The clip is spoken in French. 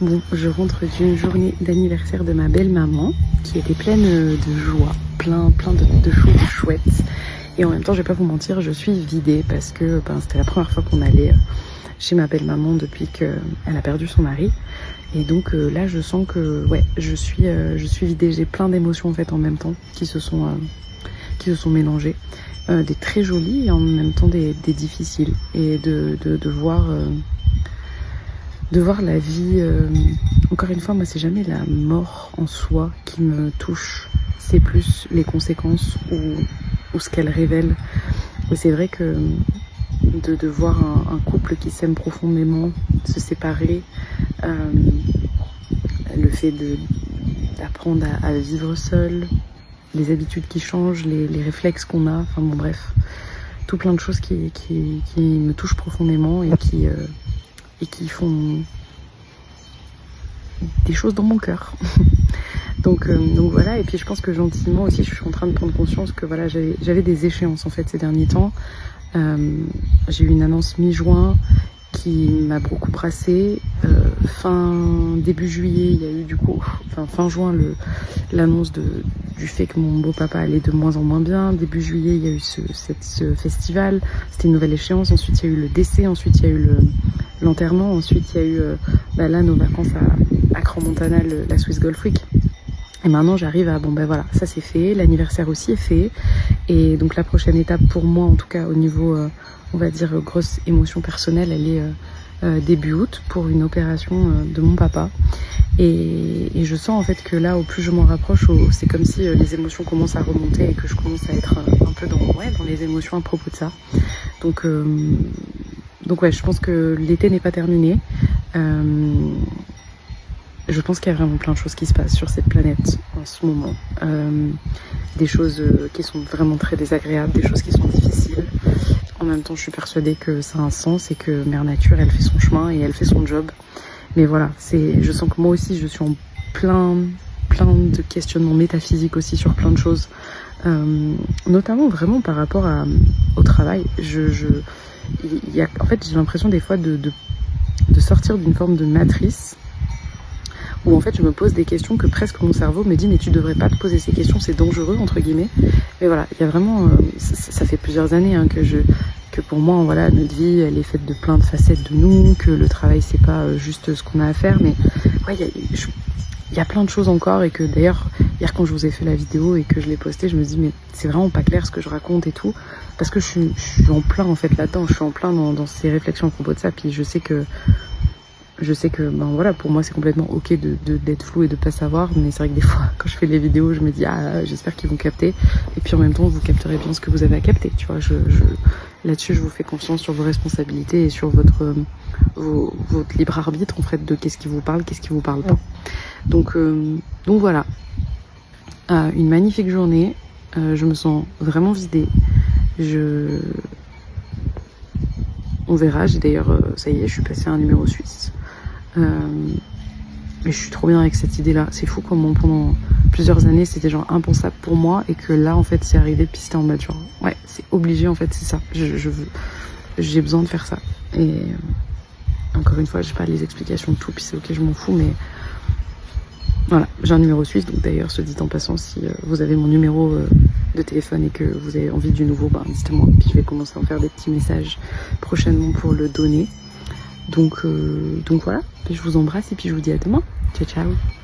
Bon, je rentre d'une journée d'anniversaire de ma belle-maman qui était pleine de joie, plein de choses chouettes. Et en même temps, je vais pas vous mentir, je suis vidée parce que c'était la première fois qu'on allait chez ma belle-maman depuis qu'elle a perdu son mari. Et donc là, je sens que ouais, je suis vidée. J'ai plein d'émotions en fait en même temps qui se sont mélangées. Des très jolies et en même temps des difficiles. Et de voir la vie. Encore une fois, moi, c'est jamais la mort en soi qui me touche. C'est plus les conséquences ou ce qu'elle révèle. Et c'est vrai que de voir un couple qui s'aime profondément se séparer, le fait d'apprendre à vivre seul, les habitudes qui changent, les réflexes qu'on a, enfin bon bref, tout plein de choses qui me touchent profondément et qui font des choses dans mon cœur. donc voilà, et puis je pense que gentiment aussi je suis en train de prendre conscience que voilà, j'avais des échéances en fait ces derniers temps. J'ai eu une annonce mi-juin qui m'a beaucoup brassée. Début juillet, il y a eu fin juin l'annonce du fait que mon beau-papa allait de moins en moins bien. Début juillet, il y a eu ce festival, c'était une nouvelle échéance. Ensuite, il y a eu le décès, ensuite il y a eu l'enterrement, ensuite il y a eu là nos vacances à Crans-Montana, la Swiss Golf Week. Et maintenant j'arrive à, voilà, ça c'est fait, l'anniversaire aussi est fait. Et donc la prochaine étape pour moi, en tout cas au niveau, on va dire, grosse émotion personnelle, elle est début août pour une opération de mon papa. Et je sens en fait que là, au plus je m'en rapproche, c'est comme si les émotions commencent à remonter et que je commence à être un peu dans les émotions à propos de ça. Donc ouais, je pense que l'été n'est pas terminé. Je pense qu'il y a vraiment plein de choses qui se passent sur cette planète en ce moment. Des choses qui sont vraiment très désagréables, des choses qui sont difficiles. En même temps, je suis persuadée que ça a un sens et que Mère Nature, elle fait son chemin et elle fait son job. Mais voilà, je sens que moi aussi, je suis en plein de questionnements métaphysiques aussi sur plein de choses. Notamment vraiment par rapport au travail. En fait, j'ai l'impression des fois de sortir d'une forme de matrice où en fait je me pose des questions que presque mon cerveau me dit mais tu devrais pas te poser ces questions, c'est dangereux entre guillemets. Mais voilà, il y a vraiment, ça fait plusieurs années que pour moi voilà, notre vie elle est faite de plein de facettes de nous, que le travail c'est pas juste ce qu'on a à faire, mais ouais, il y a plein de choses encore. Et que d'ailleurs hier quand je vous ai fait la vidéo et que je l'ai postée, je me dis mais c'est vraiment pas clair ce que je raconte et tout, parce que je suis en plein en fait là-dedans, je suis en plein dans ces réflexions à propos de ça. Puis je sais que voilà, pour moi c'est complètement ok d'être flou et de pas savoir, mais c'est vrai que des fois quand je fais les vidéos je me dis j'espère qu'ils vont capter, et puis en même temps vous capterez bien ce que vous avez à capter, tu vois. Là-dessus je vous fais confiance sur vos responsabilités et sur votre libre arbitre en fait de qu'est-ce qui vous parle, qu'est-ce qui vous parle pas. Donc voilà, une magnifique journée, je me sens vraiment vidée, on verra. J'ai d'ailleurs, ça y est, je suis passée à un numéro suisse. Mais je suis trop bien avec cette idée-là. C'est fou comment pendant plusieurs années, c'était genre impensable pour moi, et que là, en fait, c'est arrivé, puis c'était en mode genre, ouais, c'est obligé, en fait, c'est ça. J'ai besoin de faire ça. Et encore une fois, j'ai pas les explications de tout, puis c'est ok, je m'en fous, mais voilà, j'ai un numéro suisse. Donc d'ailleurs, se dit en passant, si vous avez mon numéro de téléphone et que vous avez envie du nouveau, dites-moi, puis je vais commencer à en faire des petits messages prochainement pour le donner. Donc voilà, je vous embrasse et puis je vous dis à demain. Ciao ciao.